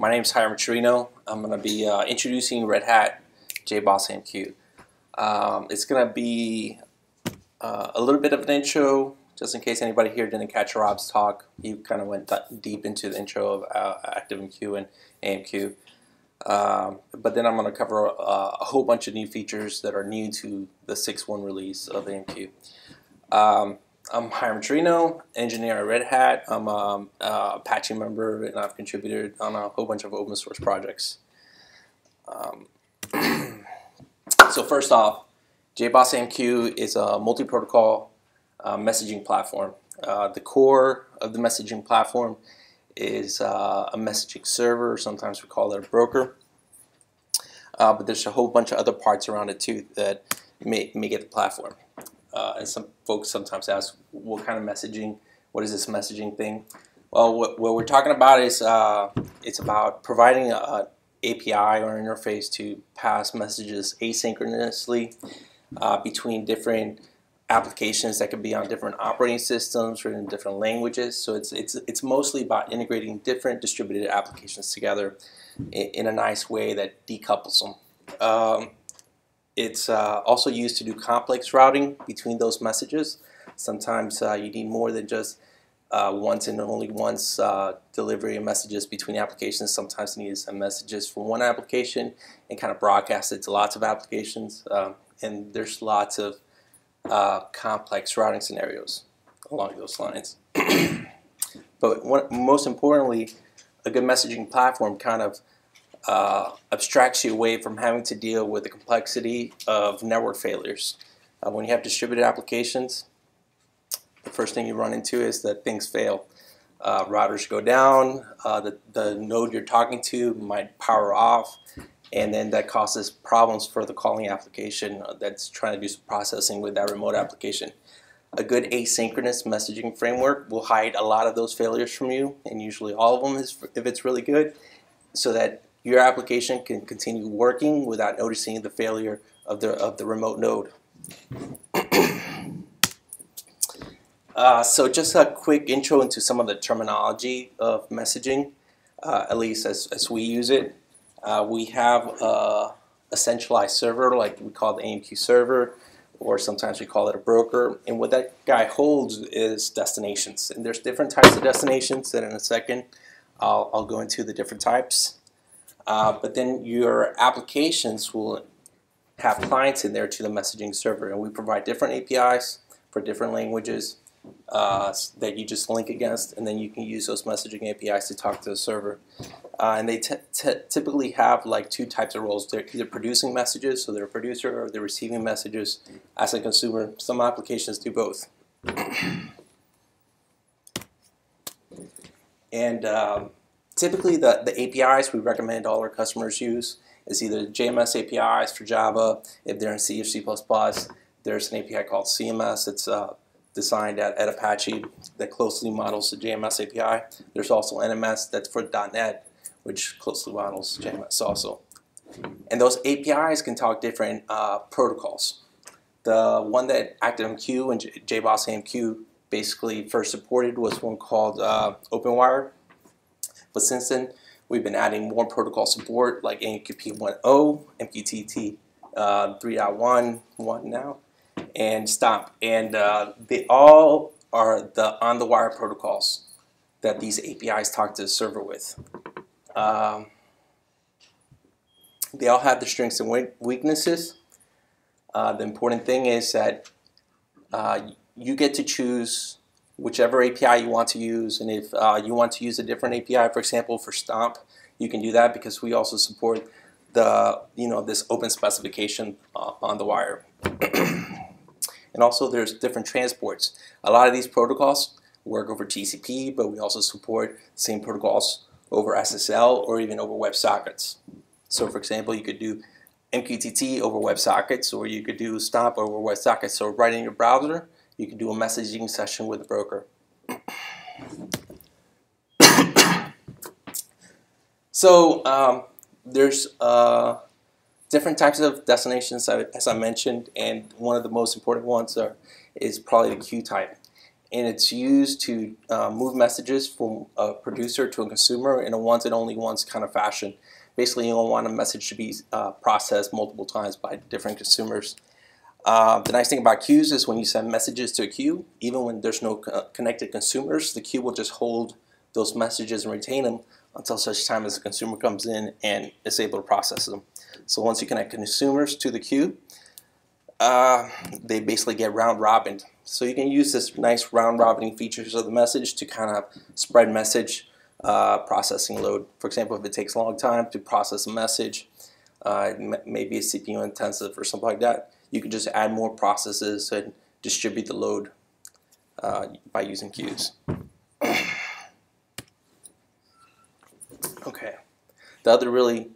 My name is Hiram. I'm going to be introducing Red Hat JBoss AMQ. It's going to be a little bit of an intro, just in case anybody here didn't catch Rob's talk. He kind of went deep into the intro of ActiveMQ and AMQ. But then I'm going to cover a whole bunch of new features that are new to the 6.1 release of AMQ. I'm Hiram Trino, engineer at Red Hat. I'm a Apache member, and I've contributed on a whole bunch of open source projects. So first off, JBoss AMQ is a multi-protocol messaging platform. The core of the messaging platform is a messaging server. Sometimes we call it a broker. But there's a whole bunch of other parts around it too that make it the platform. And some folks sometimes ask, what kind of messaging? What is this messaging thing? Well, what we're talking about is it's about providing an API or interface to pass messages asynchronously between different applications that could be on different operating systems or in different languages. So it's mostly about integrating different distributed applications together in a nice way that decouples them. It's also used to do complex routing between those messages. Sometimes you need more than just once and only once delivery of messages between applications. Sometimes you need to send messages from one application and kind of broadcast it to lots of applications. And there's lots of complex routing scenarios along those lines. But most importantly, a good messaging platform kind of abstracts you away from having to deal with the complexity of network failures. When you have distributed applications, the first thing you run into is that things fail. Routers go down, the node you're talking to might power off, and then that causes problems for the calling application that's trying to do some processing with that remote application. A good asynchronous messaging framework will hide a lot of those failures from you, and usually all of them if it's really good, so that your application can continue working without noticing the failure of the remote node. So just a quick intro into some of the terminology of messaging, at least as we use it. We have a centralized server, like we call the AMQ server, or sometimes we call it a broker. And what that guy holds is destinations. And there's different types of destinations that in a second I'll go into the different types. But then your applications will have clients in there to the messaging server, and we provide different APIs for different languages that you just link against, and then you can use those messaging APIs to talk to the server. And they typically have like two types of roles. They're either producing messages, so they're a producer, or they're receiving messages as a consumer. Some applications do both. And typically, the APIs we recommend all our customers use is either JMS APIs for Java. If they're in C or C++, there's an API called CMS. It's designed at Apache that closely models the JMS API. There's also NMS that's for .NET, which closely models JMS also. And those APIs can talk different protocols. The one that ActiveMQ and JBoss AMQ basically first supported was one called OpenWire. But since then, we've been adding more protocol support like AMQ 1.0, MQTT 3.1, 1 now, and STOMP. And they all are the on-the-wire protocols that these APIs talk to the server with. They all have their strengths and weaknesses. The important thing is that you get to choose whichever API you want to use, and if you want to use a different API, for example, for STOMP, you can do that because we also support the this open specification on the wire. And also, there's different transports. A lot of these protocols work over TCP, but we also support the same protocols over SSL or even over WebSockets. So, for example, you could do MQTT over WebSockets, or you could do STOMP over WebSockets. So, right in your browser, you can do a messaging session with a broker. So there's different types of destinations, as I mentioned, and one of the most important ones is probably the queue type. and it's used to move messages from a producer to a consumer in a once and only once kind of fashion. Basically, you don't want a message to be processed multiple times by different consumers. The nice thing about queues is when you send messages to a queue, even when there's no connected consumers, the queue will just hold those messages and retain them until such time as the consumer comes in and is able to process them. So once you connect consumers to the queue, they basically get round robin. So you can use this nice round robining features of the message to kind of spread message processing load. For example, if it takes a long time to process a message, maybe it's CPU intensive or something like that, you can just add more processes and distribute the load by using queues. Okay, the other really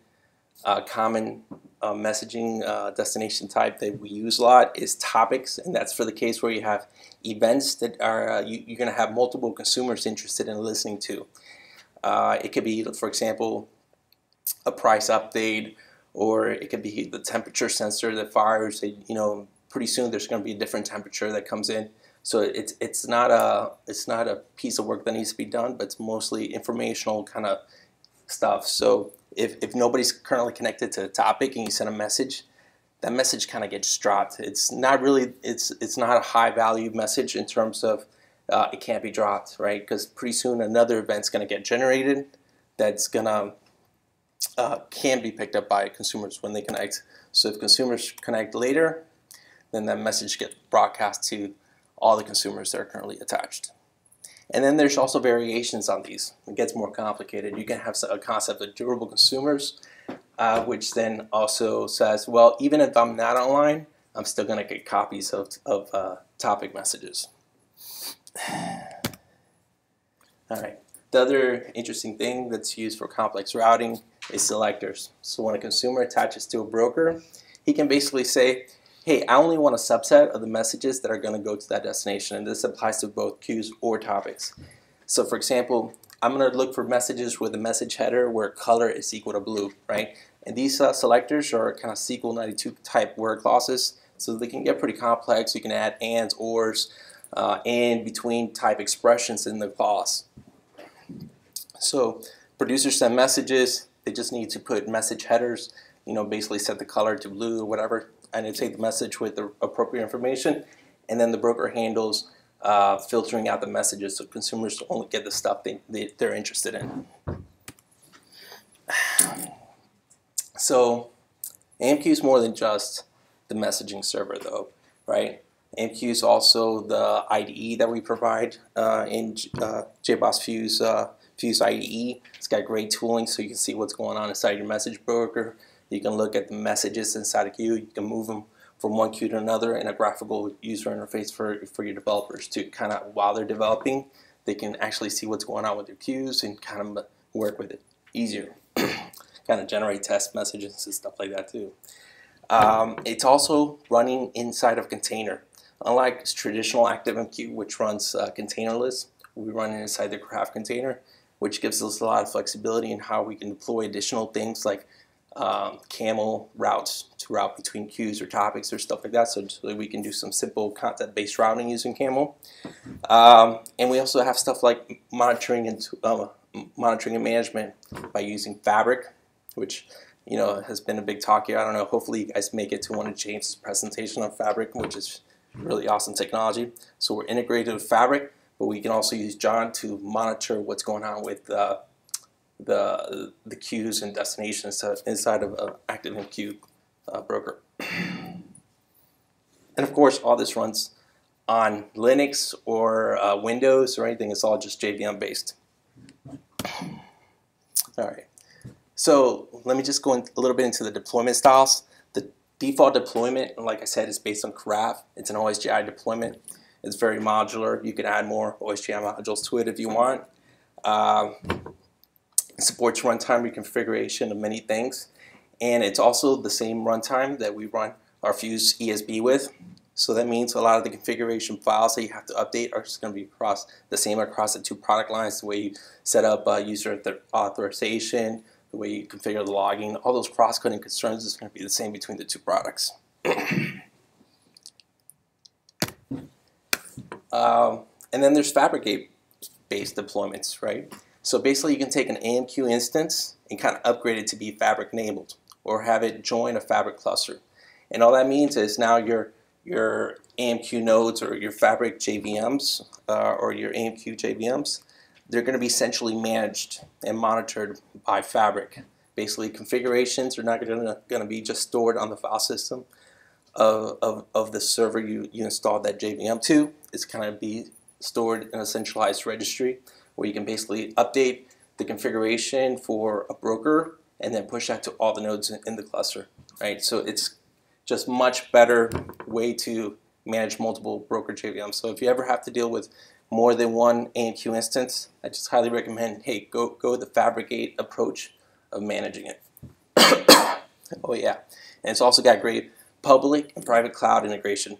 common messaging destination type that we use a lot is topics, and that's for the case where you have events that are you're going to have multiple consumers interested in listening to. It could be, for example, a price update, or it could be the temperature sensor that fires. You know, pretty soon there's going to be a different temperature that comes in. So it's not a piece of work that needs to be done, but it's mostly informational kind of stuff. So if nobody's currently connected to the topic and you send a message, that message kind of gets dropped. It's not really, it's not a high value message in terms of it can't be dropped, right? Because pretty soon another event's going to get generated that's gonna can be picked up by consumers when they connect. So if consumers connect later, then that message gets broadcast to all the consumers that are currently attached. And then there's also variations on these. It gets more complicated. You can have a concept of durable consumers, which then also says, well, even if I'm not online, I'm still going to get copies of topic messages. All right. The other interesting thing that's used for complex routing is selectors. So when a consumer attaches to a broker, he can basically say, hey, I only want a subset of the messages that are going to go to that destination, and this applies to both queues or topics. So for example, I'm going to look for messages with a message header where color is equal to blue, right? And these selectors are kind of SQL 92 type word clauses, so they can get pretty complex. You can add ands, ors, and between type expressions in the clause. So producers send messages, they just need to put message headers, you know, basically set the color to blue or whatever, and they take the message with the appropriate information, and then the broker handles filtering out the messages so consumers only get the stuff they're interested in. So AMQ is more than just the messaging server though, right? AMQ is also the IDE that we provide in JBoss Fuse Fuse IDE. It's got great tooling so you can see what's going on inside your message broker. You can look at the messages inside a queue. You can move them from one queue to another in a graphical user interface for your developers to kind of, while they're developing, they can actually see what's going on with their queues and kind of work with it easier. Kind of generate test messages and stuff like that too. It's also running inside of container. Unlike traditional ActiveMQ, which runs containerless, we run it inside the Craft container, which gives us a lot of flexibility in how we can deploy additional things like camel routes to route between queues or topics or stuff like that, so we can do some simple content-based routing using camel. And we also have stuff like monitoring and management by using Fabric, which has been a big talk here. I don't know, hopefully you guys make it to one of James's presentation on Fabric, which is really awesome technology. So we're integrated with Fabric, but we can also use John to monitor what's going on with the queues and destinations inside of an ActiveMQ broker. And of course, all this runs on Linux or Windows or anything. It's all just JVM based. All right. So let me just go a little bit into the deployment styles. The default deployment, like I said, is based on Craft. It's an OSGI deployment. It's very modular. You can add more OSGI modules to it if you want. It supports runtime reconfiguration of many things. And it's also the same runtime that we run our Fuse ESB with. So that means a lot of the configuration files that you have to update are just going to be the same across the two product lines. The way you set up user authorization, the way you configure the logging, all those cross-cutting concerns is going to be the same between the two products. And then there's Fabricate-based deployments, right? So basically you can take an AMQ instance and kind of upgrade it to be Fabric enabled, or have it join a Fabric cluster. And all that means is now your AMQ nodes or your Fabric JVMs or your AMQ JVMs, they're going to be centrally managed and monitored by Fabric. Basically, configurations are not going to be just stored on the file system of the server you installed that JVM to. It's going to be stored in a centralized registry where you can basically update the configuration for a broker and then push that to all the nodes in the cluster, right? So it's just much better way to manage multiple broker JVMs. So if you ever have to deal with more than one AMQ instance, I just highly recommend, hey, go with the Fabricate approach of managing it. Oh yeah, and it's also got great public and private cloud integration.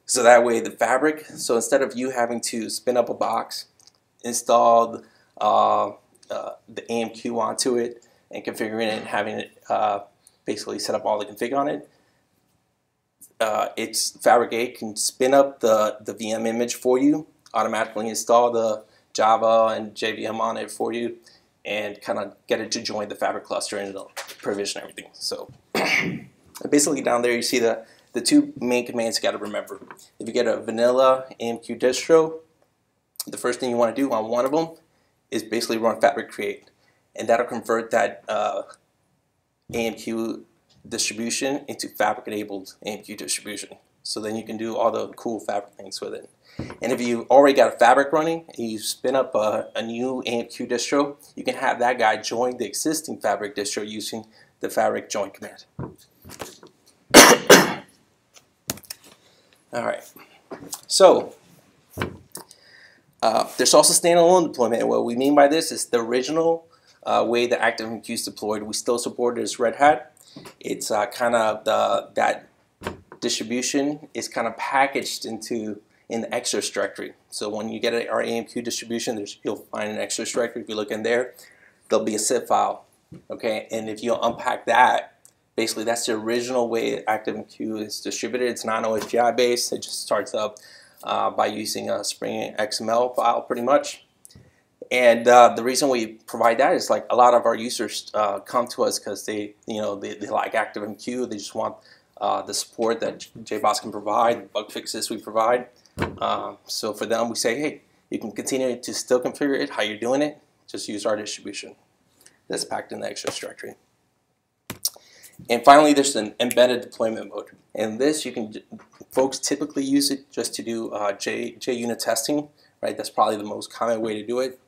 So that way the Fabric, so instead of you having to spin up a box, install the AMQ onto it and configuring it and having it basically set up all the config on it, it's Fabricate can spin up the VM image for you, automatically install the Java and JVM on it for you, and kind of get it to join the Fabric cluster and it'll provision everything. So basically down there you see the two main commands you got to remember. If you get a vanilla AMQ distro, the first thing you want to do on one of them is basically run Fabric create, and that'll convert that AMQ distribution into Fabric enabled AMQ distribution. So then you can do all the cool Fabric things with it. And if you already got a Fabric running and you spin up a new AMQ distro, you can have that guy join the existing Fabric distro using the Fabric join command. All right. So there's also standalone deployment, and what we mean by this is the original way the ActiveMQ is deployed. We still support it as Red Hat. It's kind of that distribution is kind of packaged in the Extras directory. So when you get our AMQ distribution, you'll find an Extras directory. If you look in there, there'll be a zip file. Okay, and if you unpack that, basically that's the original way ActiveMQ is distributed. It's non-OSGI based. It just starts up by using a Spring XML file, pretty much. And the reason we provide that is, like, a lot of our users come to us because they like ActiveMQ. They just want the support that JBoss can provide, bug fixes we provide. So for them, we say, hey, you can continue to still configure it how you're doing it. Just use our distribution that's packed in the Extras directory. And finally, there's an embedded deployment mode. And this, folks typically use it just to do JUnit testing, right? That's probably the most common way to do it.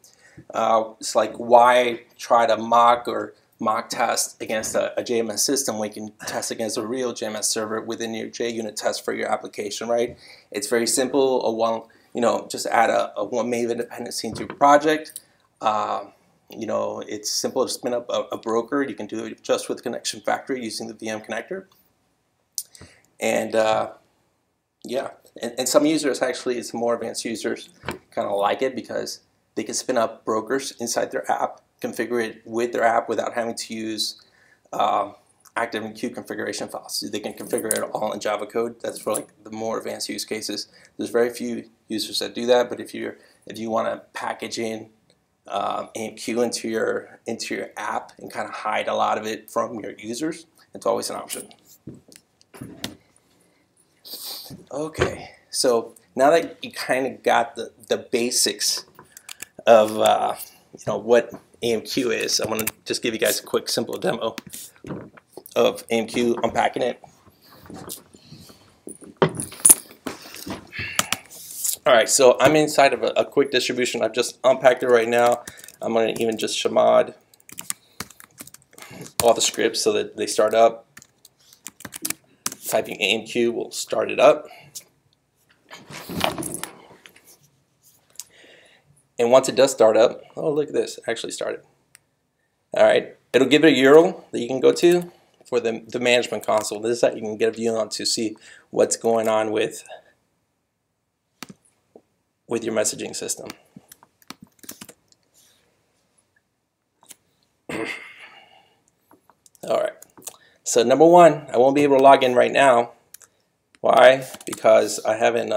It's like, why try to mock test against a JMS system when you can test against a real JMS server within your JUnit test for your application, right? It's very simple. Just add a one Maven dependency into your project. It's simple to spin up a broker. You can do it just with Connection Factory using the VM connector. And yeah, and some users, actually, some more advanced users, kind of like it because they can spin up brokers inside their app, configure it with their app without having to use ActiveMQ configuration files. So they can configure it all in Java code. That's for, like, the more advanced use cases. There's very few users that do that, but if you want to package in AMQ into your app and kind of hide a lot of it from your users, it's always an option. Okay, so now that you kind of got the basics of what AMQ is, I want to just give you guys a quick simple demo of AMQ, unpacking it. Alright, so I'm inside of a quick distribution. I've just unpacked it right now. I'm going to even just chmod all the scripts so that they start up. Typing AMQ will start it up. And once it does start up, oh, look at this, it actually started. Alright, it'll give it a URL that you can go to for the management console. This is how you can get a view on to see what's going on with your messaging system. Alright, so number one, I won't be able to log in right now. Why? Because I haven't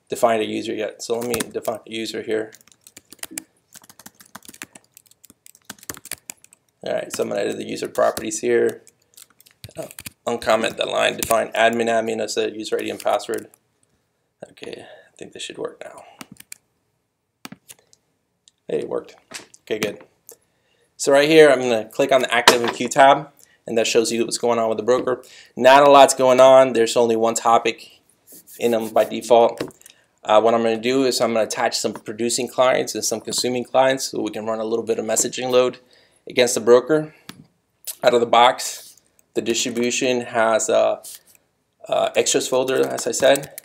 defined a user yet. So let me define a user here. Alright, so I'm going to edit the user properties here. Uncomment that line, define admin as a user ID and password. Okay, I think this should work now. Hey, it worked. Okay, good. So right here, I'm going to click on the Active AMQ tab, and that shows you what's going on with the broker. Not a lot's going on. There's only one topic in them by default. What I'm going to do is I'm going to attach some producing clients and some consuming clients so we can run a little bit of messaging load against the broker. Out of the box, the distribution has a extras folder, as I said.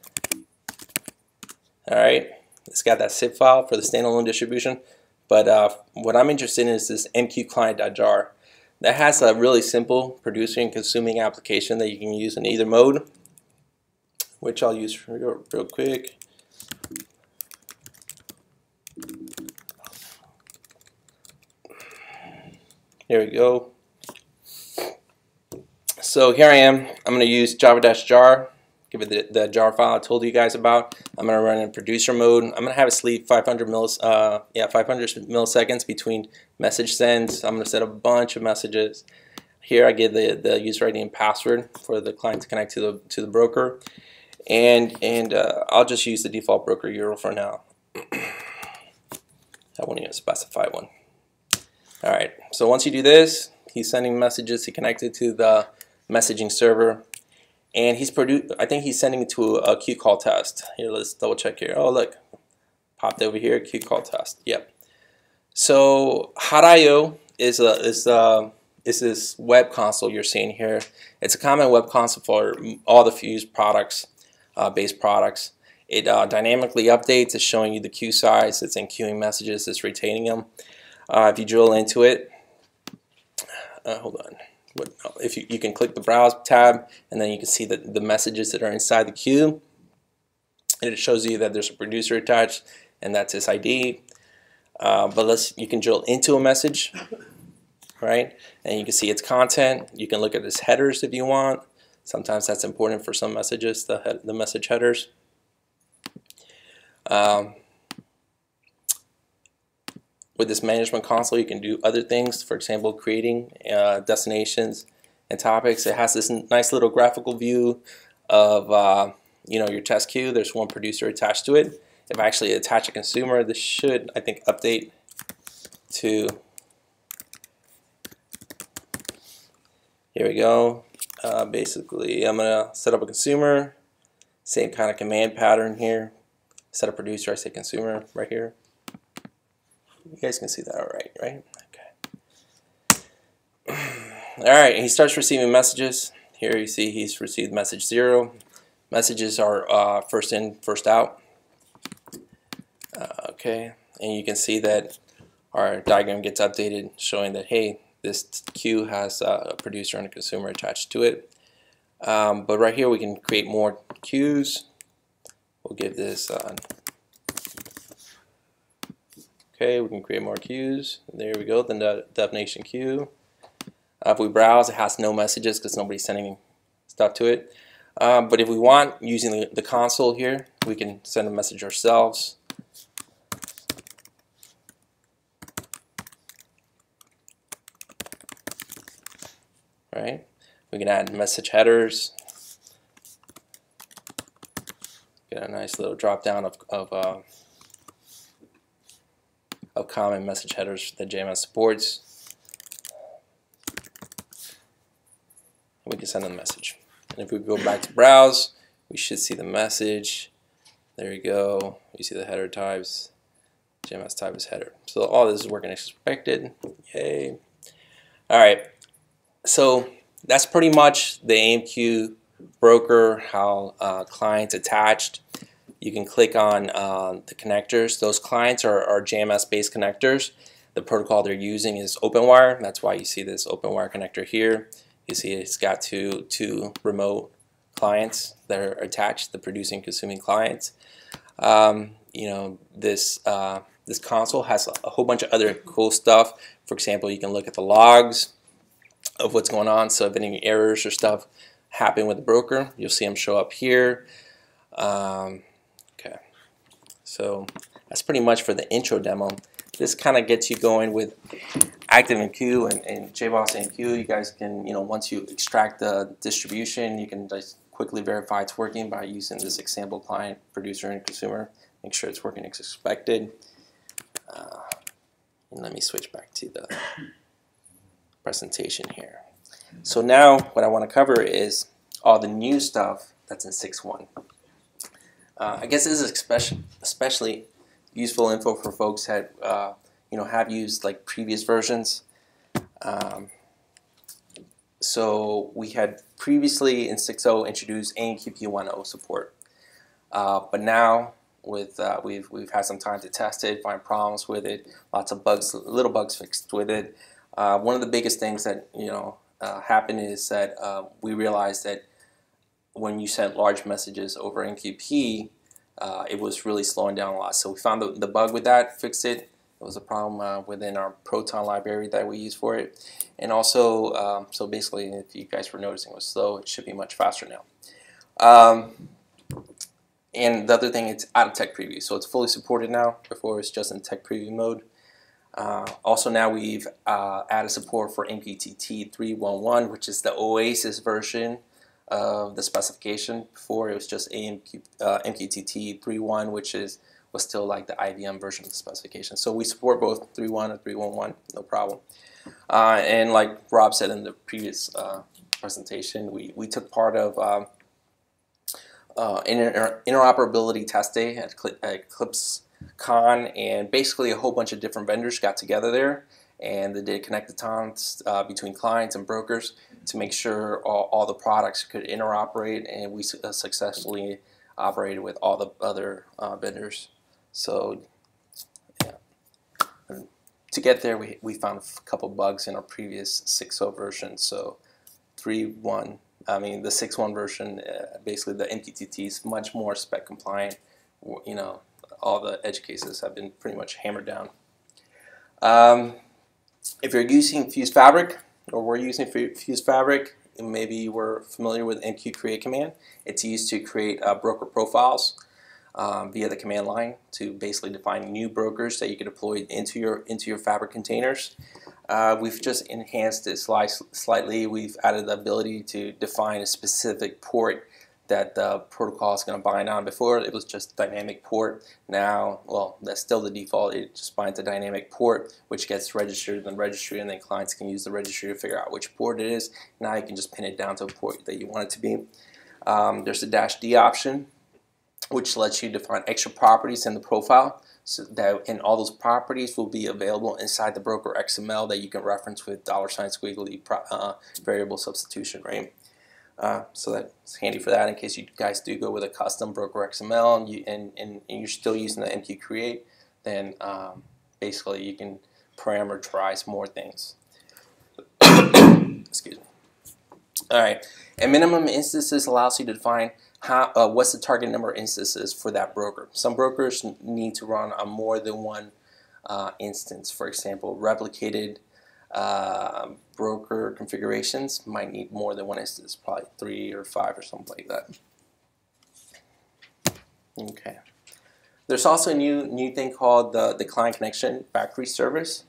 Alright, it's got that zip file for the standalone distribution. But what I'm interested in is this MQ client.jar. That has a really simple producing and consuming application that you can use in either mode, which I'll use real quick. Here we go. So here I am. I'm going to use java-jar. Give it the jar file I told you guys about. I'm going to run in producer mode. I'm going to have it sleep 500 milliseconds between message sends. I'm going to set a bunch of messages. Here I give the user ID and password for the client to connect to the broker, and I'll just use the default broker URL for now. I won't even specify one. All right. So once you do this, he's sending messages to connect it to the messaging server. And I think he's sending it to a Q call test. Here, let's double check here. Oh, look, popped over here, Q call test. Yep. So Hot.io is this web console you're seeing here. It's a common web console for all the Fuse products, base products. It dynamically updates. It's showing you the queue size. It's enqueuing messages. It's retaining them. If you drill into it, hold on. If you can click the Browse tab, and then you can see the messages that are inside the queue. And it shows you that there's a producer attached, and that's his ID. But you can drill into a message, right? And you can see its content. You can look at its headers if you want. Sometimes that's important for some messages, the message headers. With this management console, you can do other things. For example, creating destinations and topics. It has this nice little graphical view of your test queue. There's one producer attached to it. If I actually attach a consumer, this should, I think, update to. Here we go. Basically, I'm gonna set up a consumer. Same kind of command pattern here. Set a producer. I say consumer right here. You guys can see that all right? Okay. All right, he starts receiving messages. Here you see he's received message 0. Messages are first in, first out. Okay, and you can see that our diagram gets updated, showing that, hey, this queue has a producer and a consumer attached to it. But right here we can create more queues. We'll give this okay, we can create more queues. There we go, the DevNation queue. If we browse, it has no messages because nobody's sending stuff to it. But if we want, using the console here, we can send a message ourselves. Right? We can add message headers. Get a nice little drop down of common message headers that JBoss supports. We can send a message. And if we go back to browse, we should see the message. There you go. You see the header types. JBoss type is header. So all this is working as expected. Yay. All right. So that's pretty much the AMQ broker, how clients attached. You can click on the connectors. Those clients are JMS-based connectors. The protocol they're using is OpenWire. That's why you see this OpenWire connector here. You see it's got two remote clients that are attached, the producing consuming clients. This console has a whole bunch of other cool stuff. For example, you can look at the logs of what's going on. So if any errors or stuff happen with the broker, you'll see them show up here. Okay, So that's pretty much for the intro demo. This kind of gets you going with ActiveMQ and JBoss AMQ. You guys can, once you extract the distribution, you can just quickly verify it's working by using this example client, producer, and consumer. Make sure it's working as expected. And let me switch back to the presentation here. So now what I want to cover is all the new stuff that's in 6.1. I guess this is especially useful info for folks that have used like previous versions. So we had previously in 6.0 introduced AMQ 1.0 support, but now with we've had some time to test it, find problems with it, lots of bugs, little bugs fixed with it. One of the biggest things that happened is that we realized that when you sent large messages over MQP, it was really slowing down a lot. So we found the bug with that, fixed it. It was a problem within our Proton library that we use for it. And also, so basically, if you guys were noticing it was slow, it should be much faster now. And the other thing, it's out of tech preview. So it's fully supported now. Before, it's just in tech preview mode. Also now we've added support for MQTT 3.1.1, which is the Oasis version of the specification. Before it was just MQTT 3.1, which was still like the IBM version of the specification. So we support both 3.1 and 3.1.1, no problem. And like Rob said in the previous presentation, we took part of interoperability test day at Eclipse Con, and basically a whole bunch of different vendors got together there, and they did connectathons between clients and brokers to make sure all the products could interoperate, and we successfully operated with all the other vendors. So yeah, and to get there, we found a couple bugs in our previous 6.0 version. So 3.1, I mean the 6.1 version, basically the MQTT is much more spec compliant. All the edge cases have been pretty much hammered down. If you're using Fuse Fabric, or we're using Fuse Fabric, and maybe you were familiar with MQ create command. It's used to create broker profiles via the command line to basically define new brokers that you can deploy into your Fabric containers. We've just enhanced it slightly. We've added the ability to define a specific port that the protocol is going to bind on. Before it was just dynamic port. Now, well, that's still the default. It just binds a dynamic port, which gets registered in the registry, and then clients can use the registry to figure out which port it is. Now you can just pin it down to a port that you want it to be. There's the -D option, which lets you define extra properties in the profile, so that and all those properties will be available inside the broker XML that you can reference with $squiggly variable substitution, right? So that's handy for that in case you guys do go with a custom broker XML and you're still using the MQ create, then basically you can parameterize more things. Excuse me. Alright, and minimum instances allows you to define what's the target number of instances for that broker. Some brokers need to run on more than one instance. For example, replicated broker configurations might need more than one instance, probably 3 or 5 or something like that. Okay. There's also a new thing called the client connection factory service.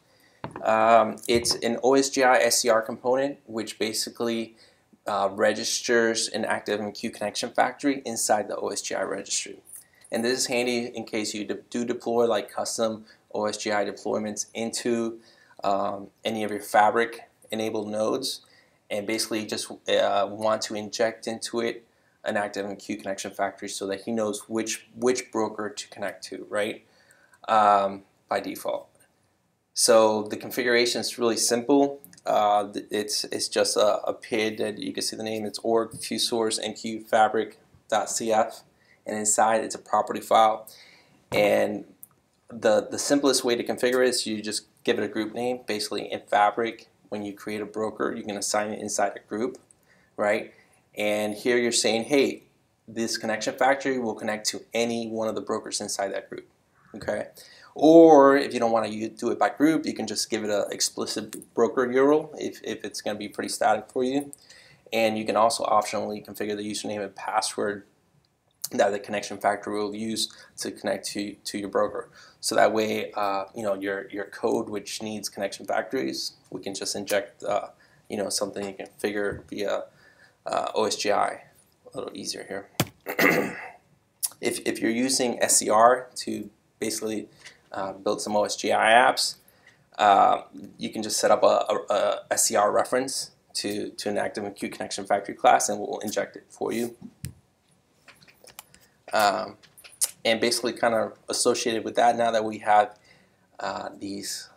It's an OSGI SCR component, which basically registers an ActiveMQ connection factory inside the OSGI registry. And this is handy in case you do deploy like custom OSGI deployments into any of your Fabric enabled nodes, and basically just want to inject into it an ActiveMQ connection factory so that he knows which broker to connect to, right? By default. So the configuration is really simple. It's just a PID that you can see the name. It's org fuse source MQ fabric.cf, and inside it's a property file. And the simplest way to configure it is you just give it a group name. Basically in Fabric, when you create a broker, you can assign it inside a group, right? And here you're saying, hey, this connection factory will connect to any one of the brokers inside that group, okay? Or if you don't want to do it by group, you can just give it an explicit broker URL if it's going to be pretty static for you. And you can also optionally configure the username and password that the connection factory will use to connect to your broker. So that way, your code which needs connection factories, we can just inject something you can configure via OSGI. A little easier here. If you're using SCR to basically build some OSGI apps, you can just set up a SCR reference to an ActiveMQ connection factory class, and we'll inject it for you. And basically kind of associated with that, now that we have these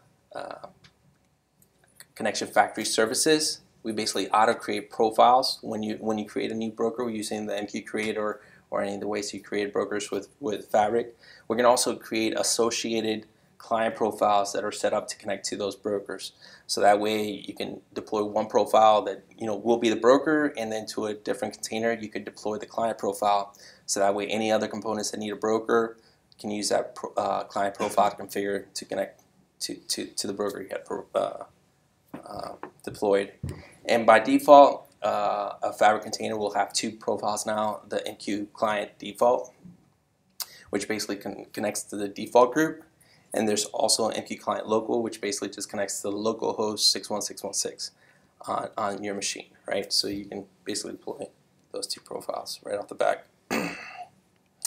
connection factory services, we basically auto-create profiles when you create a new broker using the MQ Creator or any of the ways you create brokers with Fabric. We're going to also create associated client profiles that are set up to connect to those brokers. So that way you can deploy one profile that will be the broker, and then to a different container you could deploy the client profile. So that way any other components that need a broker can use that client profile configure to connect to the broker you have deployed. And by default, a Fabric container will have two profiles now: the MQ client default, which basically connects to the default group, and there's also an MQ client local, which basically just connects to the local host 61616 on your machine, right? So you can basically deploy those two profiles right off the bat.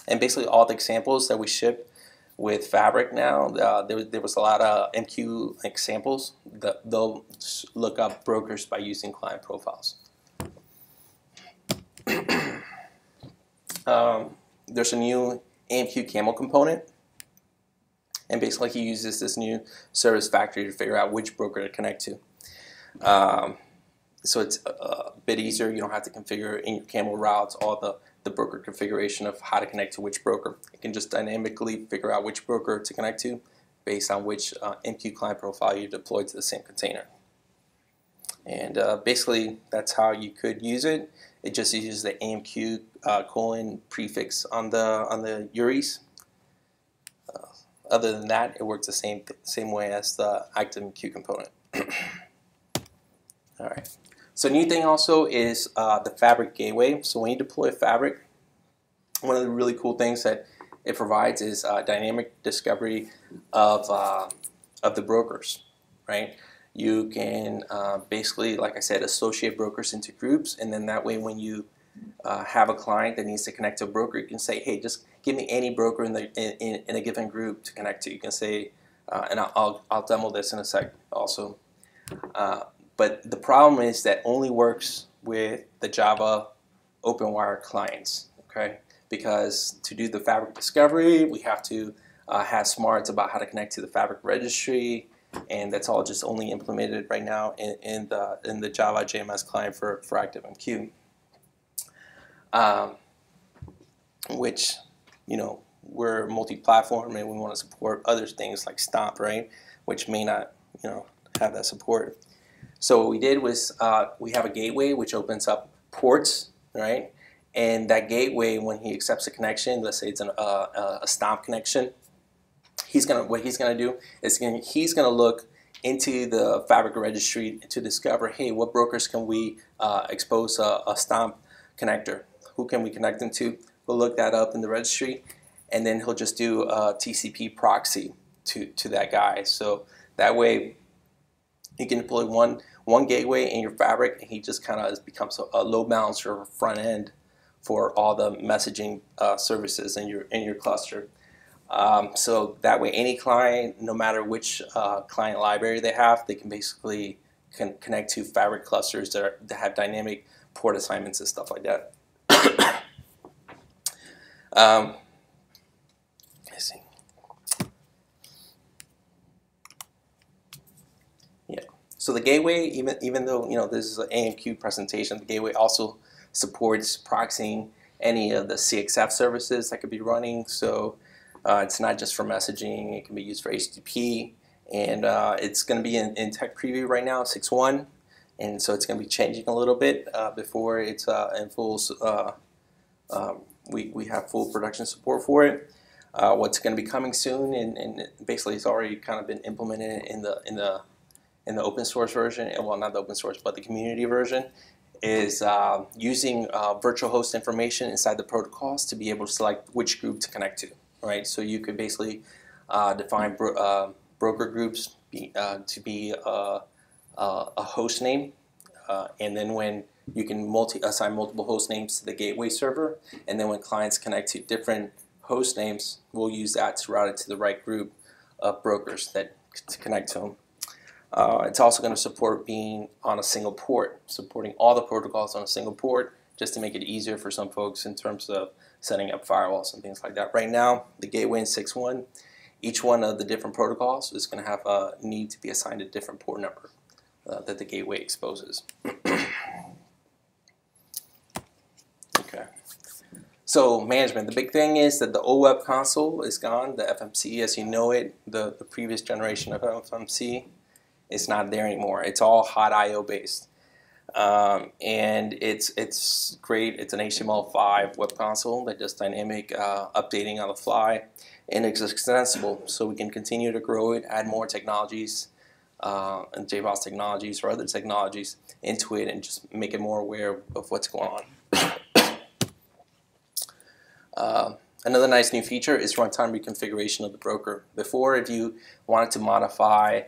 And basically all the examples that we ship with Fabric now, there was a lot of MQ examples that they'll look up brokers by using client profiles. There's a new AMQ camel component, and basically he uses this new service factory to figure out which broker to connect to. So it's a bit easier. You don't have to configure in your camel routes all the broker configuration of how to connect to which broker. You can just dynamically figure out which broker to connect to based on which MQ client profile you deploy to the same container. And basically that's how you could use it. It just uses the AMQ colon prefix on the URIs. Other than that, it works the same way as the ActiveMQ component. All right. So new thing also is the Fabric Gateway. So when you deploy Fabric, one of the really cool things that it provides is dynamic discovery of the brokers, right? You can basically, like I said, associate brokers into groups, and then that way when you have a client that needs to connect to a broker, you can say, hey, just give me any broker in a given group to connect to. You can say, and I'll demo this in a sec also. But the problem is that only works with the Java OpenWire clients, okay? Because to do the Fabric discovery, we have to have smarts about how to connect to the Fabric registry, and that's all just only implemented right now in the Java JMS client for ActiveMQ. Which, we're multi-platform and we want to support other things like Stomp, right? Which may not, have that support. So what we did was we have a gateway which opens up ports, right? And that gateway, when he accepts a connection, let's say it's a Stomp connection, what he's gonna do is he's gonna look into the Fabric registry to discover, hey, what brokers can we expose a Stomp connector? Who can we connect them to? We'll look that up in the registry, and then he'll just do a TCP proxy to that guy. So that way you can deploy one gateway in your Fabric, and he just kind of becomes a load balancer front end for all the messaging services in your cluster. So that way any client, no matter which client library they have, they can basically connect to Fabric clusters that have dynamic port assignments and stuff like that. Let's see. Yeah. So the gateway, even though this is an AMQ presentation, the gateway also supports proxying any of the CXF services that could be running. So it's not just for messaging; it can be used for HTTP, and it's going to be in tech preview right now, 6.1, and so it's going to be changing a little bit before it's in full. We have full production support for it. What's going to be coming soon, and basically it's already kind of been implemented in the open source version, and well, not the open source, but the community version, is using virtual host information inside the protocols to be able to select which group to connect to, right? So you could basically define broker groups to be a host name, and then when you can assign multiple host names to the gateway server, and then when clients connect to different host names, we'll use that to route it to the right group of brokers that to connect to them. It's also going to support being on a single port, supporting all the protocols on a single port, just to make it easier for some folks in terms of setting up firewalls and things like that. Right now, the gateway in 6.1, each one of the different protocols is going to have a need to be assigned a different port number that the gateway exposes. Okay. So management, the big thing is that the old web console is gone. The FMC as you know it, the previous generation of FMC, it's not there anymore. It's all hot IO based, and it's great. It's an HTML5 web console that does dynamic updating on the fly, and it's extensible, so we can continue to grow it, add more technologies, and JBoss technologies or other technologies into it, and just make it more aware of what's going on. Another nice new feature is runtime reconfiguration of the broker. Before, if you wanted to modify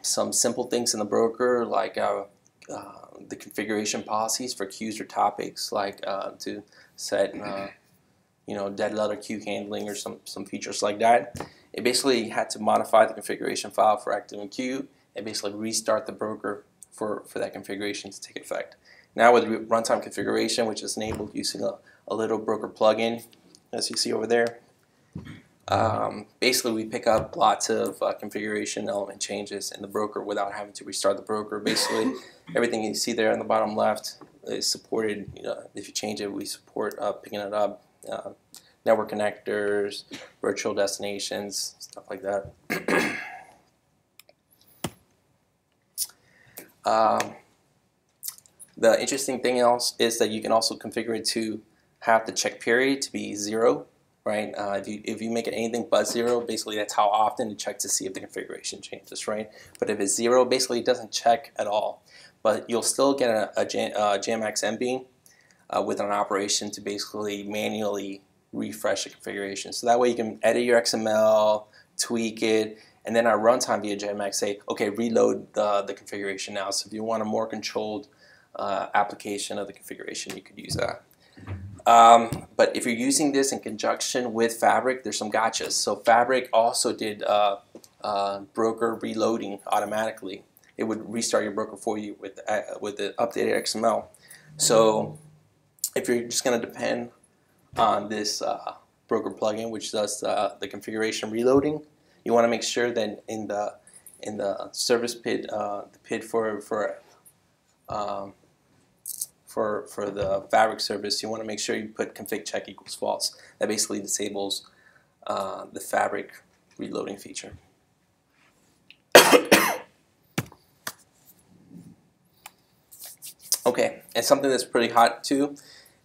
some simple things in the broker, like the configuration policies for queues or topics, like to set dead letter queue handling or some features like that. It basically had to modify the configuration file for ActiveMQ and basically restart the broker for that configuration to take effect. Now with runtime configuration, which is enabled using a little broker plugin, as you see over there, basically we pick up lots of configuration element changes in the broker without having to restart the broker. Basically everything you see there on the bottom left is supported. If you change it, we support picking it up, network connectors, virtual destinations, stuff like that. The interesting thing else is that you can also configure it to have the check period to be 0. Right? If you make it anything but 0, basically that's how often to check to see if the configuration changes, right? But if it's 0, basically it doesn't check at all. But you'll still get a JAMX MB with an operation to basically manually refresh the configuration. So that way you can edit your XML, tweak it, and then at runtime via JAMX say, okay, reload the configuration now. So if you want a more controlled application of the configuration, you could use that. But if you're using this in conjunction with Fabric, there's some gotchas. So Fabric also did broker reloading automatically. It would restart your broker for you with the updated XML. So if you're just going to depend on this broker plugin, which does the configuration reloading, you want to make sure that in the service PID, the PID for the Fabric service, you want to make sure you put config check equals false. That basically disables the Fabric reloading feature. Okay, and something that's pretty hot too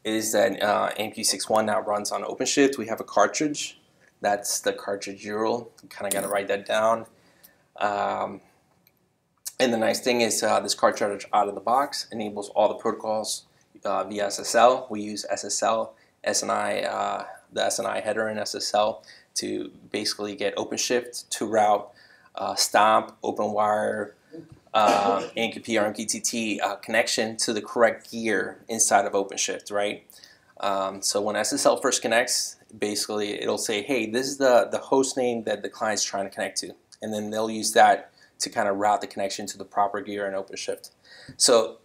is that AMQ 6.1 now runs on OpenShift. We have a cartridge. That's the cartridge URL. You kind of got to write that down. And the nice thing is this cartridge out of the box enables all the protocols via SSL. We use SSL, SNI, the SNI header in SSL to basically get OpenShift to route Stomp, OpenWire, AMQP or MQTT connection to the correct gear inside of OpenShift, right? So when SSL first connects, basically it'll say, hey, this is the host name that the client's trying to connect to. And then they'll use that to kind of route the connection to the proper gear in OpenShift. So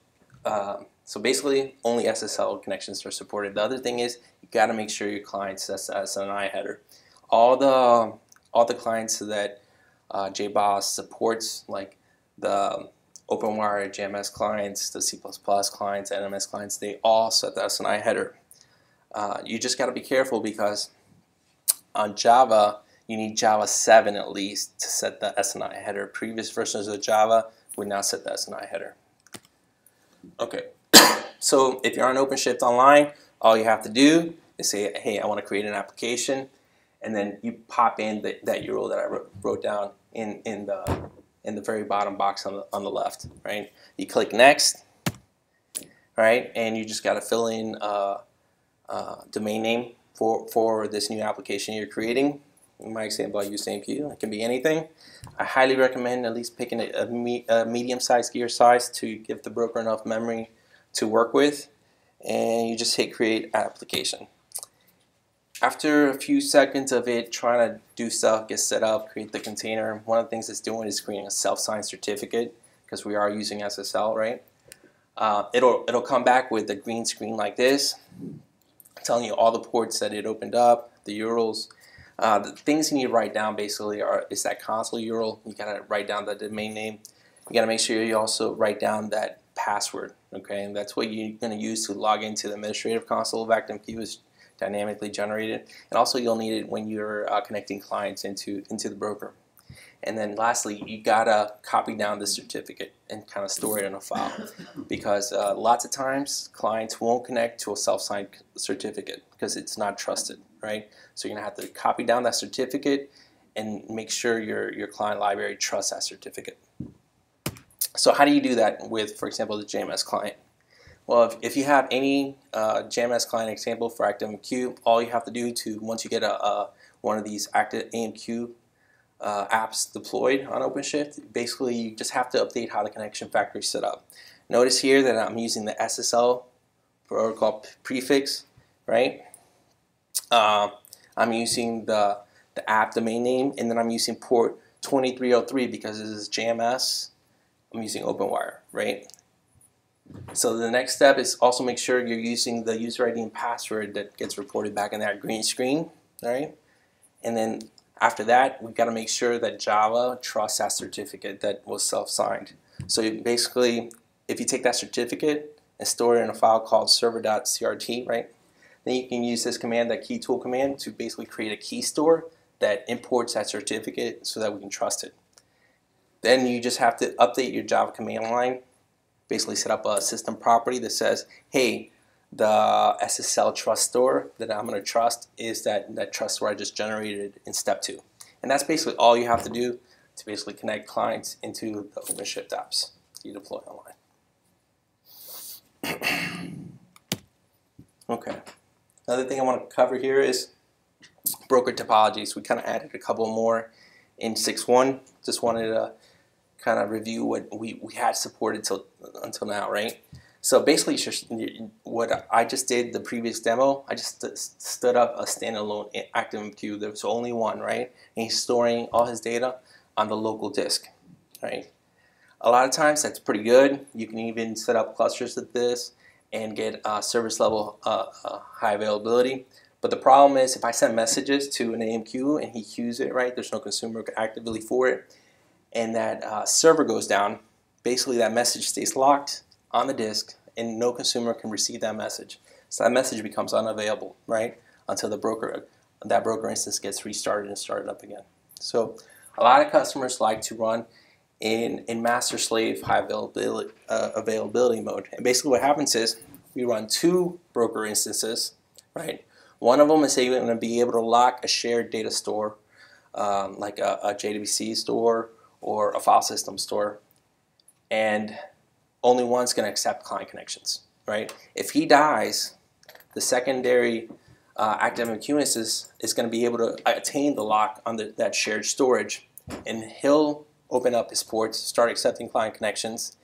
basically only SSL connections are supported. The other thing is you got to make sure your client sets the SNI header. All the clients that JBoss supports, like the OpenWire JMS clients, the C++ clients, NMS clients, they all set the SNI header. You just got to be careful because on Java, you need Java 7 at least to set the SNI header. Previous versions of Java would not set the SNI header. Okay, so if you're on OpenShift Online, all you have to do is say, hey, I want to create an application, and then you pop in that URL that I wrote down in the very bottom box on the left, right? You click next, right? And you just got to fill in domain name for this new application you're creating. In my example, I use AMQ. It can be anything. I highly recommend at least picking a medium-sized gear size to give the broker enough memory to work with. And you just hit create application. After a few seconds of it trying to do stuff, get set up, create the container, one of the things it's doing is creating a self-signed certificate, because we are using SSL, right? It'll come back with a green screen like this, telling you all the ports that it opened up, the URLs. The things you need to write down basically is that console URL. You gotta write down the domain name. You gotta make sure you also write down that password, okay? And that's what you're gonna use to log into the administrative console of ActiveMQ. Is dynamically generated, and also you'll need it when you're connecting clients into the broker. And then lastly, you gotta copy down the certificate and kind of store it in a file, because lots of times clients won't connect to a self-signed certificate because it's not trusted, right? So you're gonna have to copy down that certificate and make sure your client library trusts that certificate. So how do you do that with, for example, the JMS client? Well, if you have any JMS client example for ActiveMQ, all you have to do once you get one of these Active AMQ apps deployed on OpenShift, basically you just have to update how the connection factory is set up. Notice here that I'm using the SSL protocol prefix, right? I'm using the app domain name, and then I'm using port 2303 because this is JMS. I'm using OpenWire, right? So the next step is also make sure you're using the user ID and password that gets reported back in that green screen, right? And then after that, we've got to make sure that Java trusts that certificate that was self-signed. So basically, if you take that certificate and store it in a file called server.crt, right? Then you can use this command, that key tool command, to basically create a key store that imports that certificate so that we can trust it. Then you just have to update your Java command line, basically set up a system property that says, hey, the SSL trust store that I'm going to trust is that trust store I just generated in step 2. And that's basically all you have to do to basically connect clients into the OpenShift apps you deploy online. Okay. Another thing I want to cover here is broker topologies. We kind of added a couple more in 6.1. Just wanted to kind of review what we had supported until now, right? So basically, what I just did, the previous demo, I just stood up a standalone ActiveMQ. There was only one, right? And he's storing all his data on the local disk, right? A lot of times that's pretty good. You can even set up clusters of this and get service level high availability. But the problem is, if I send messages to an AMQ and he queues it, right? There's no consumer actively for it, and that server goes down, basically that message stays locked on the disk and no consumer can receive that message. So that message becomes unavailable, right? Until that broker instance gets restarted and started up again. So a lot of customers like to run in master-slave high availability mode. And basically what happens is we run 2 broker instances, right? One of them is going to be able to lock a shared data store, like a JWC store or a file system store, and only one's going to accept client connections, right? If he dies, the secondary ActiveMQ instance is going to be able to attain the lock on that shared storage, and he'll open up his ports, start accepting client connections,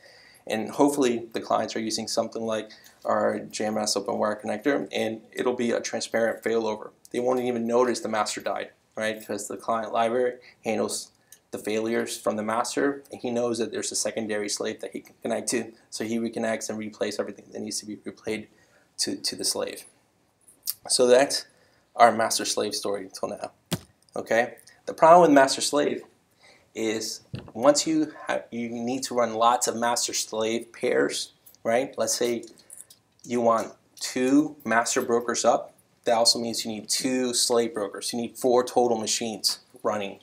and hopefully the clients are using something like our JMS OpenWire connector, and it'll be a transparent failover. They won't even notice the master died, right? Because the client library handles the failures from the master, and he knows that there's a secondary slave that he can connect to, so he reconnects and replays everything that needs to be replayed to the slave. So that's our master-slave story until now. Okay. The problem with master-slave is once you need to run lots of master-slave pairs, right? Let's say you want 2 master brokers up. That also means you need 2 slave brokers. You need 4 total machines running,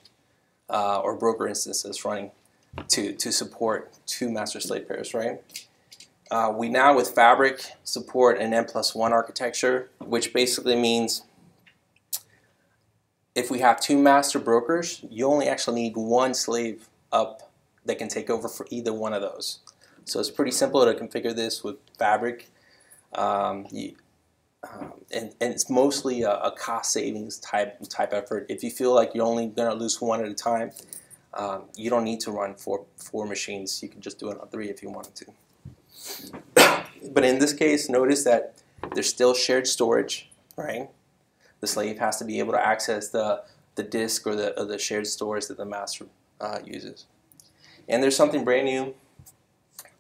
or broker instances running to support 2 master-slave pairs, right? We now with Fabric support an N+1 architecture, which basically means if we have 2 master brokers, you only actually need 1 slave up that can take over for either one of those. So it's pretty simple to configure this with Fabric. And it's mostly a cost savings type effort. If you feel like you're only going to lose one at a time, you don't need to run four machines. You can just do it on 3 if you wanted to. But in this case, notice that there's still shared storage, right? The slave has to be able to access the disk or the shared storage that the master uses. And there's something brand new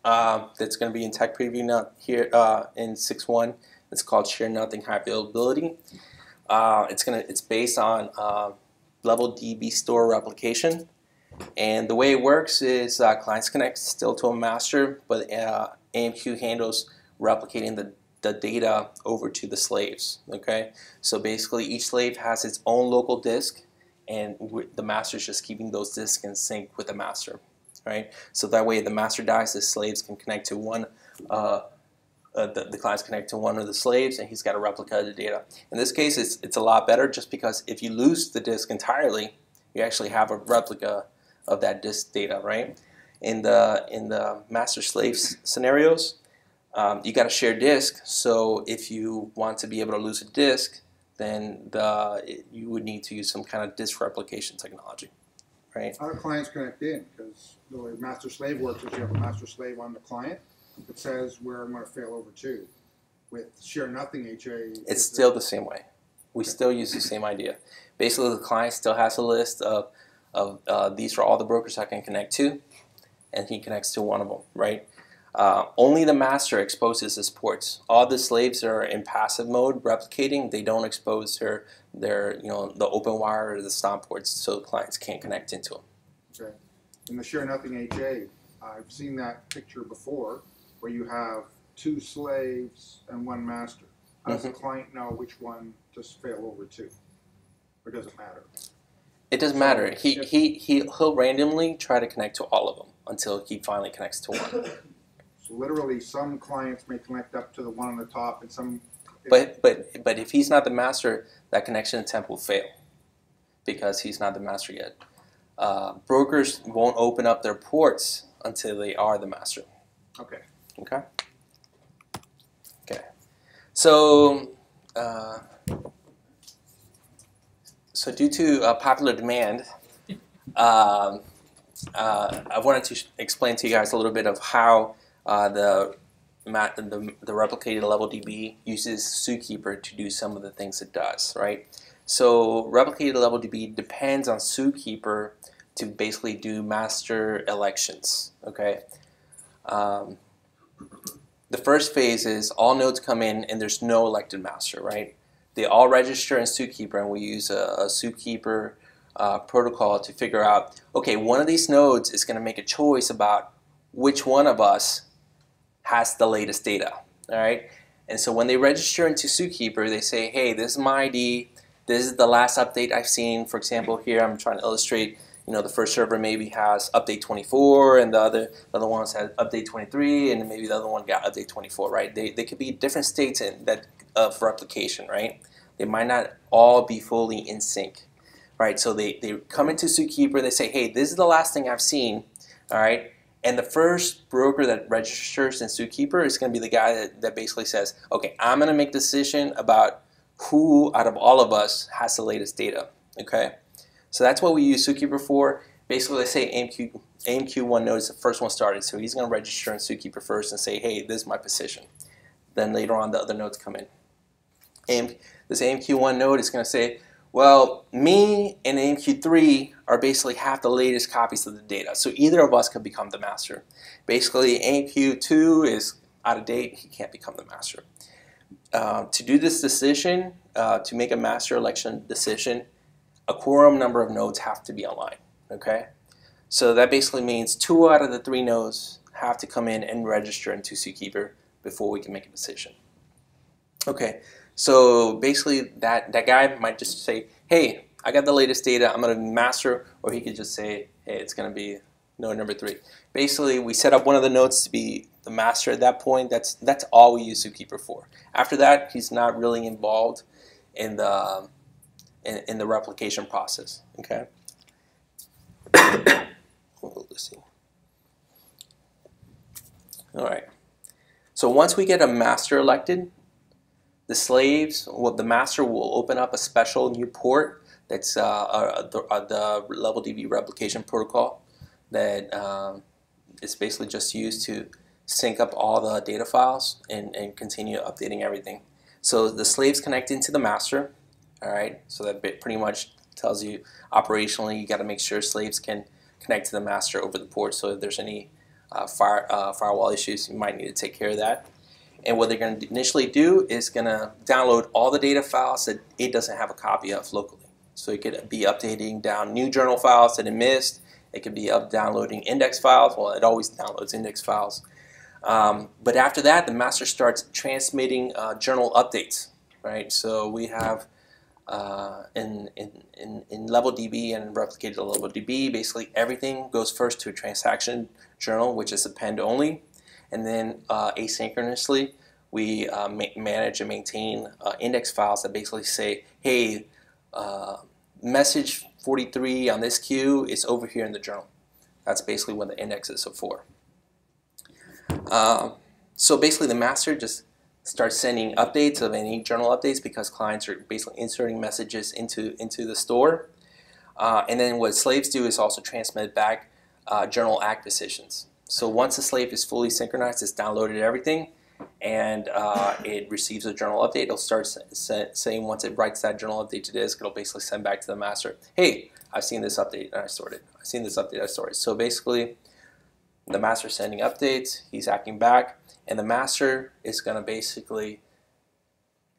that's going to be in tech preview now here in 6.1. It's called Share Nothing High Availability. It's based on level DB store replication, and the way it works is clients connect still to a master, but AMQ handles replicating the data over to the slaves. Okay, so basically each slave has its own local disk, and the master is just keeping those disks in sync with the master. Right, so that way the master dies, the slaves can connect to one. The clients connect to one of the slaves, and he's got a replica of the data. In this case, it's a lot better, just because if you lose the disk entirely, you actually have a replica of that disk data, right? In the master-slave scenarios, you got a shared disk. So if you want to be able to lose a disk, then you would need to use some kind of disk replication technology, right? How do clients connect in? Because the way master-slave works is you have a master-slave on the client. It says where I'm going to fail over to. With Share Nothing HA, it's still the same way. We still use the same idea. Basically, the client still has a list of these are all the brokers I can connect to, and he connects to one of them, right? Only the master exposes his ports. All the slaves are in passive mode replicating. They don't expose their the open wire or the stomp ports, so the clients can't connect into them. Okay. In the Share Nothing HA, I've seen that picture before, where you have 2 slaves and 1 master. How does the client know which one to fail over to? Or does it matter? It doesn't matter. He'll randomly try to connect to all of them until he finally connects to one. So literally, some clients may connect up to the one on the top, and some. But if he's not the master, that connection attempt will fail because he's not the master yet. Brokers won't open up their ports until they are the master. Okay. Okay. Okay. So, due to popular demand, I wanted to explain to you guys a little bit of how the replicated level DB uses Zookeeper to do some of the things it does, right? So replicated level DB depends on Zookeeper to basically do master elections, okay? The first phase is all nodes come in and there's no elected master, right? They all register in Zookeeper, and we use a Zookeeper protocol to figure out, okay, one of these nodes is going to make a choice about which one of us has the latest data, all right? And so when they register into Zookeeper, they say, hey, this is my ID, this is the last update I've seen. For example, here I'm trying to illustrate, the first server maybe has update 24, and the other ones has update 23, and maybe the other one got update 24, right? They could be different states of replication, right? They might not all be fully in sync, right? So they come into Zookeeper, they say, hey, this is the last thing I've seen, all right? And the first broker that registers in Zookeeper is going to be the guy that basically says, okay, I'm going to make a decision about who out of all of us has the latest data, okay? So that's what we use Zookeeper for. Basically, let's say AMQ 1 node is the first one started, so he's going to register in Zookeeper first and say, hey, this is my position. Then later on, the other nodes come in. This AMQ 1 node is going to say, well, me and AMQ 3 are basically half the latest copies of the data, so either of us could become the master. Basically, AMQ 2 is out of date, he can't become the master. To do this decision, to make a master election decision, a quorum number of nodes have to be online, okay? So that basically means 2 out of the 3 nodes have to come in and register into Zookeeper before we can make a decision. Okay, so basically that guy might just say, hey, I got the latest data, I'm going to master, or he could just say, hey, it's going to be node number 3. Basically, we set up one of the nodes to be the master at that point. That's all we use Zookeeper for. After that, he's not really involved in the replication process. Okay. Let's see. All right. So once we get a master elected, the slaves, well, the master will open up a special new port that's the level DB replication protocol that is basically just used to sync up all the data files and continue updating everything. So the slaves connect into the master, all right? So that pretty much tells you operationally you got to make sure slaves can connect to the master over the port. So if there's any firewall issues, you might need to take care of that. And what they're going to initially do is going to download all the data files that it doesn't have a copy of locally. So it could be updating down new journal files that it missed. It could be downloading index files. Well, it always downloads index files. But after that, the master starts transmitting journal updates, right? So we have in level DB and replicated level DB, basically everything goes first to a transaction journal, which is append only, and then asynchronously we manage and maintain index files that basically say, hey, message 43 on this queue is over here in the journal. That's basically what the index is for. So basically the master just starts sending updates of any journal updates because clients are basically inserting messages into the store. And then what slaves do is also transmit back journal act decisions. So once the slave is fully synchronized, it's downloaded everything, and it receives a journal update. It'll start saying once it writes that journal update to disk, it'll basically send back to the master, hey, I've seen this update and I stored it. I've seen this update, I stored it. So basically, the master is sending updates, he's acting back, and the master is going to basically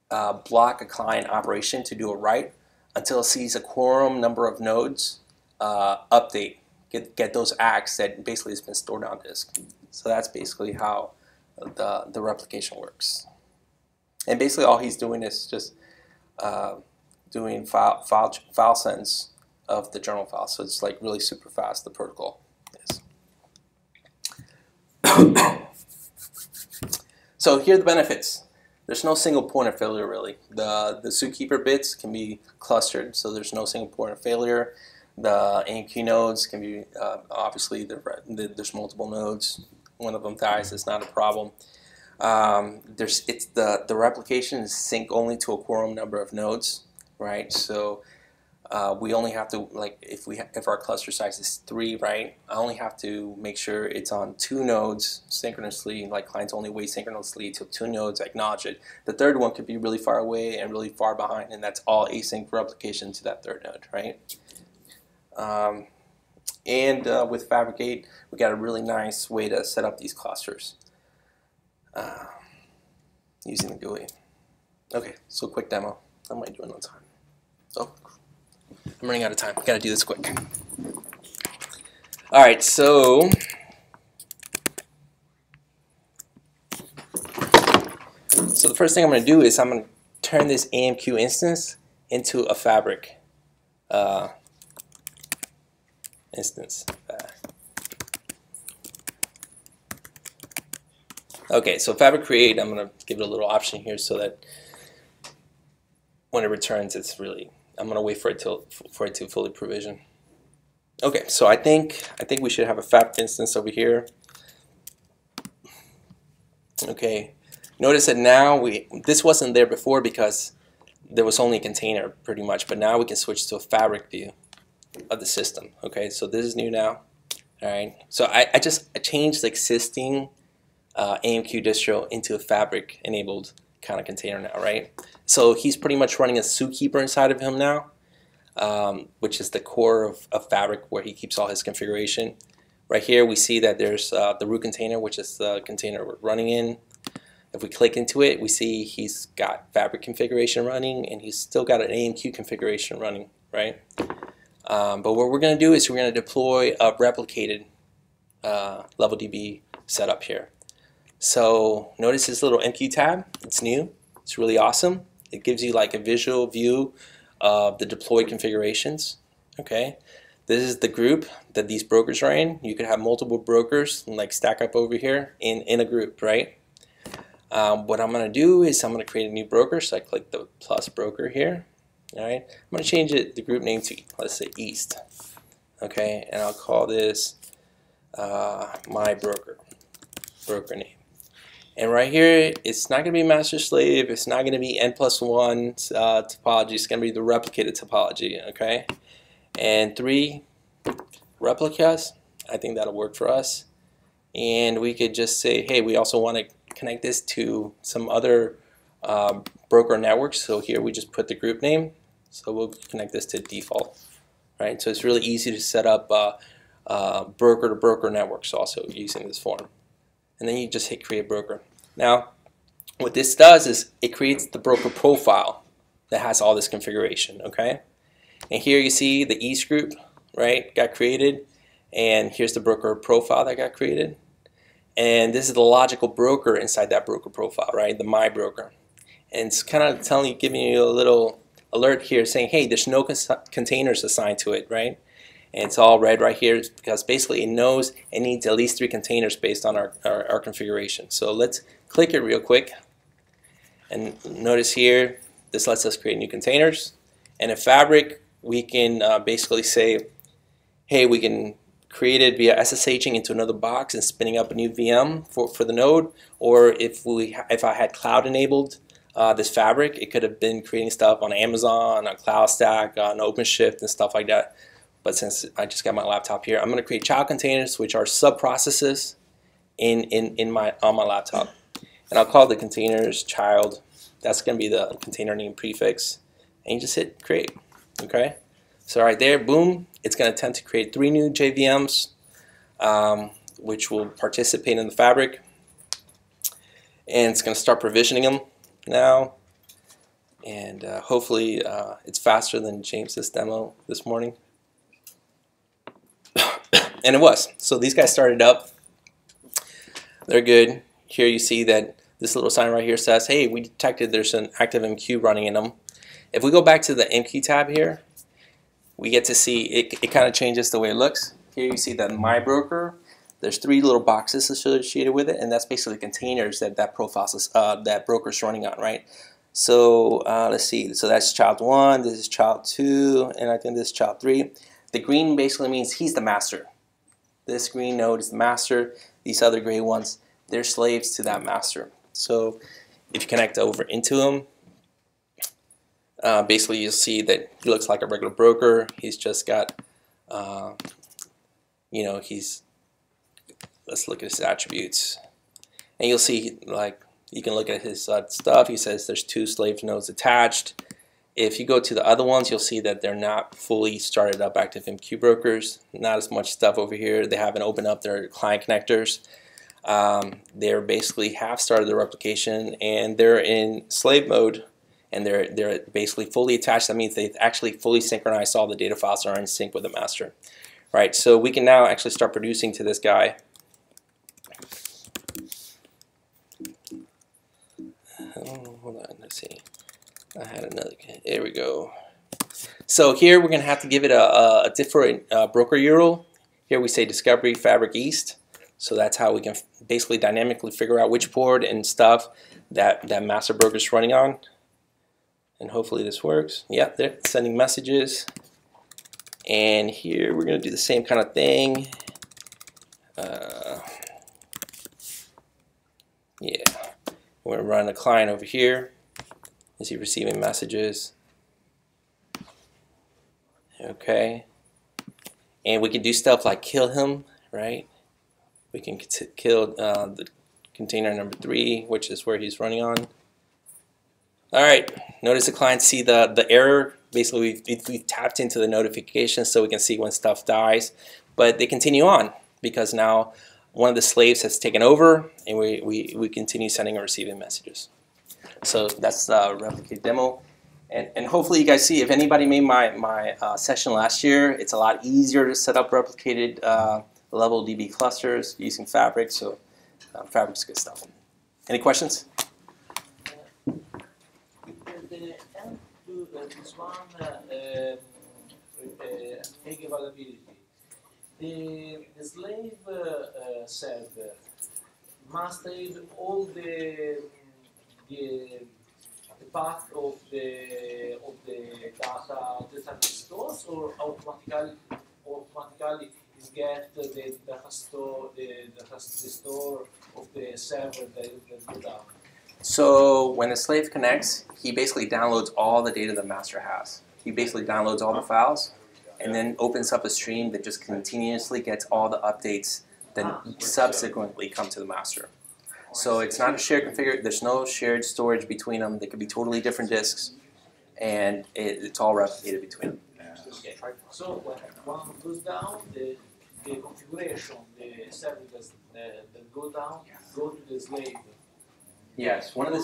block a client operation to do a write until it sees a quorum number of nodes update, get those acts that basically has been stored on disk. So that's basically how the replication works. And basically all he's doing is just doing file sends of the journal file. So it's like really super fast, the protocol is. So here are the benefits. There's no single point of failure really. The zookeeper bits can be clustered, so there's no single point of failure. The AMQ nodes can be, obviously there's multiple nodes. One of them dies, it's not a problem. The replication is sync only to a quorum number of nodes, right? So we only have to, like, if our cluster size is 3, right? I only have to make sure it's on 2 nodes synchronously, like clients only wait synchronously till 2 nodes, acknowledge it. The third one could be really far away and really far behind, and that's all async replication to that third node, right? With Fabricate, we got a really nice way to set up these clusters using the GUI. Okay, so quick demo. How am I doing on time? Oh, I'm running out of time. Gotta do this quick. All right, so the first thing I'm going to do is I'm going to turn this AMQ instance into a Fabric instance. Okay, so Fabric Create, I'm going to give it a little option here so that when it returns, it's really, I'm going to wait for it to fully provision. Okay, so I think we should have a Fabric instance over here. Okay, notice that now this wasn't there before because there was only a container pretty much, but now we can switch to a Fabric view of the system. Okay, so this is new now. All right, so I changed the existing AMQ distro into a Fabric enabled kind of container now, right? So he's pretty much running a zookeeper inside of him now, which is the core of Fabric where he keeps all his configuration. Right here we see that there's the root container, which is the container we're running in. If we click into it, we see he's got Fabric configuration running and he's still got an AMQ configuration running, right? But what we're going to do is we're going to deploy a replicated level DB setup here. So notice this little MQ tab. It's new. It's really awesome. It gives you like a visual view of the deployed configurations. Okay, this is the group that these brokers are in. You could have multiple brokers and like stack up over here in a group, right? What I'm going to do is I'm going to create a new broker. So I click the plus broker here. All right, I'm going to change the group name to, let's say, East. Okay, and I'll call this my broker name. And right here, it's not going to be master slave. It's not going to be n+1 topology. It's going to be the replicated topology. Okay. And 3 replicas. I think that'll work for us. And we could just say, hey, we also want to connect this to some other broker networks. So here we just put the group name. So we'll connect this to default. Right. So it's really easy to set up broker-to-broker networks also using this form. And then you just hit create broker. Now, what this does is it creates the broker profile that has all this configuration. Okay. And here you see the East group, right, got created. And here's the broker profile that got created. And this is the logical broker inside that broker profile, right, the my broker. And it's kind of telling you, giving you a little alert here saying, hey, there's no containers assigned to it, right? And it's all red right here because basically it knows it needs at least 3 containers based on our configuration. So let's click it real quick. And notice here, this lets us create new containers. And in Fabric, we can basically say, hey, we can create it via SSHing into another box and spinning up a new VM for the node. Or if I had cloud enabled this Fabric, it could have been creating stuff on Amazon, on CloudStack, on OpenShift and stuff like that. But since I just got my laptop here, I'm going to create child containers, which are sub-processes on my laptop. And I'll call the containers child. That's going to be the container name prefix. And you just hit create. Okay. So right there, boom, it's going to attempt to create 3 new JVMs, which will participate in the Fabric. And it's going to start provisioning them now. And hopefully it's faster than James's demo this morning. And it was. So these guys started up. They're good. Here you see that this little sign right here says, hey, we detected there's an active MQ running in them. If we go back to the MQ tab here, we get to see it kind of changes the way it looks. Here you see that my broker, there's 3 little boxes associated with it, and that's basically containers that that broker's running on, right? So let's see. So that's child 1, this is child 2, and I think this is child 3. The green basically means he's the master. This green node is the master. These other gray ones, they're slaves to that master. So if you connect over into him, basically you'll see that he looks like a regular broker. He's just got, you know, let's look at his attributes. And you'll see, like, you can look at his stuff. He says there's 2 slave nodes attached. If you go to the other ones, you'll see that they're not fully started up active MQ brokers. Not as much stuff over here. They haven't opened up their client connectors. They're basically half started their replication, and they're in slave mode, and they're basically fully attached. That means they've actually fully synchronized all the data files that are in sync with the master. Right, so we can now actually start producing to this guy. Oh, hold on, let's see. I had another, there we go. So here we're going to have to give it a different broker URL. Here we say Discovery Fabric East. So that's how we can basically dynamically figure out which port and stuff that master broker is running on. And hopefully this works. Yep, they're sending messages. And here we're going to do the same kind of thing. Yeah, we're going to run a client over here. Is he receiving messages? Okay. And we can do stuff like kill him, right? We can kill the container number 3, which is where he's running on. All right. Notice the client see the error. Basically, we've tapped into the notifications so we can see when stuff dies. But they continue on because now one of the slaves has taken over, and we continue sending and receiving messages. So that's the replicate demo. And hopefully you guys see, if anybody made my session last year, it's a lot easier to set up replicated level DB clusters using Fabric. So Fabric's good stuff. Any questions? This one, egg availability. The slave server must have all the path of the data stores, or automatically is get the data store of the server that go down? So when a slave connects, he basically downloads all the data the master has. He basically downloads all the files and then opens up a stream that just continuously gets all the updates that subsequently come to the master. So it's not a shared configuration. There's no shared storage between them. They could be totally different disks, and it's all replicated between them. Okay. So when one goes down, the configuration, the services that go down, go to the slave. Yes, one of the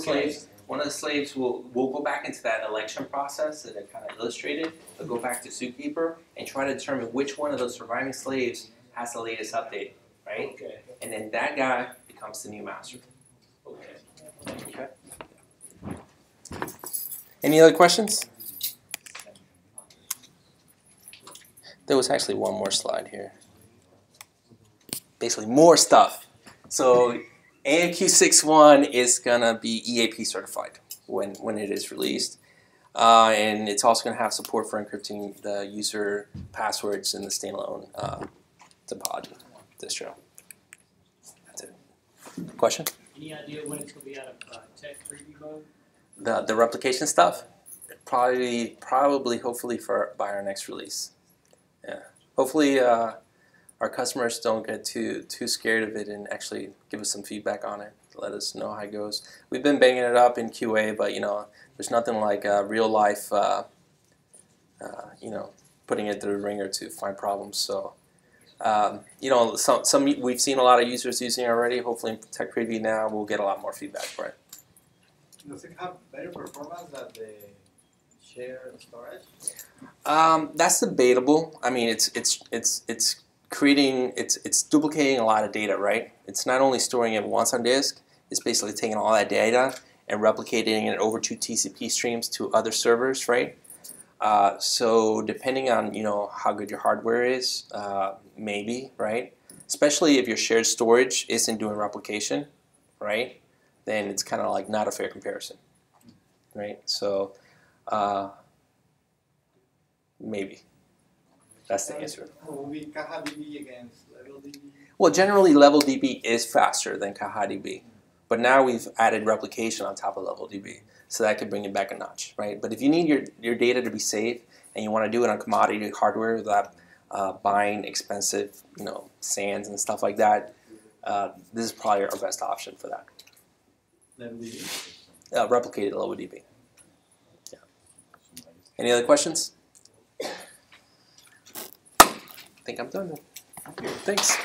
slaves will go back into that election process that I kind of illustrated. They'll go back to Zookeeper and try to determine which one of those surviving slaves has the latest update, right? Okay. And then that guy becomes the new master. Okay. Okay. Any other questions? There was actually one more slide here. Basically, more stuff. So AMQ 6.1 is gonna be EAP certified when it is released, and it's also gonna have support for encrypting the user passwords in the standalone topology distro. That's it. Question? Any idea when it's going to be out of tech preview mode? The replication stuff, probably hopefully by our next release. Yeah. Hopefully our customers don't get too scared of it and actually give us some feedback on it. Let us know how it goes. We've been banging it up in QA, but there's nothing like real life putting it through the ringer to find problems. So some we've seen a lot of users using it already. Hopefully in tech preview now we'll get a lot more feedback for it. Does it have better performance than the shared storage? That's debatable. I mean, it's duplicating a lot of data, right? It's not only storing it once on disk. It's basically taking all that data and replicating it over 2 TCP streams to other servers, right? So depending on how good your hardware is, maybe, right? Especially if your shared storage isn't doing replication, right? Then it's kind of like not a fair comparison, right? So maybe that's the answer. Will be CajaDB against LevelDB? Well, generally LevelDB is faster than CajaDB, but now we've added replication on top of LevelDB, so that could bring it back a notch, right? But if you need your data to be safe and you want to do it on commodity hardware without buying expensive, SANs and stuff like that, this is probably our best option for that. LevelDB? Replicated LevelDB. Yeah. Any other questions? I think I'm done. Thanks.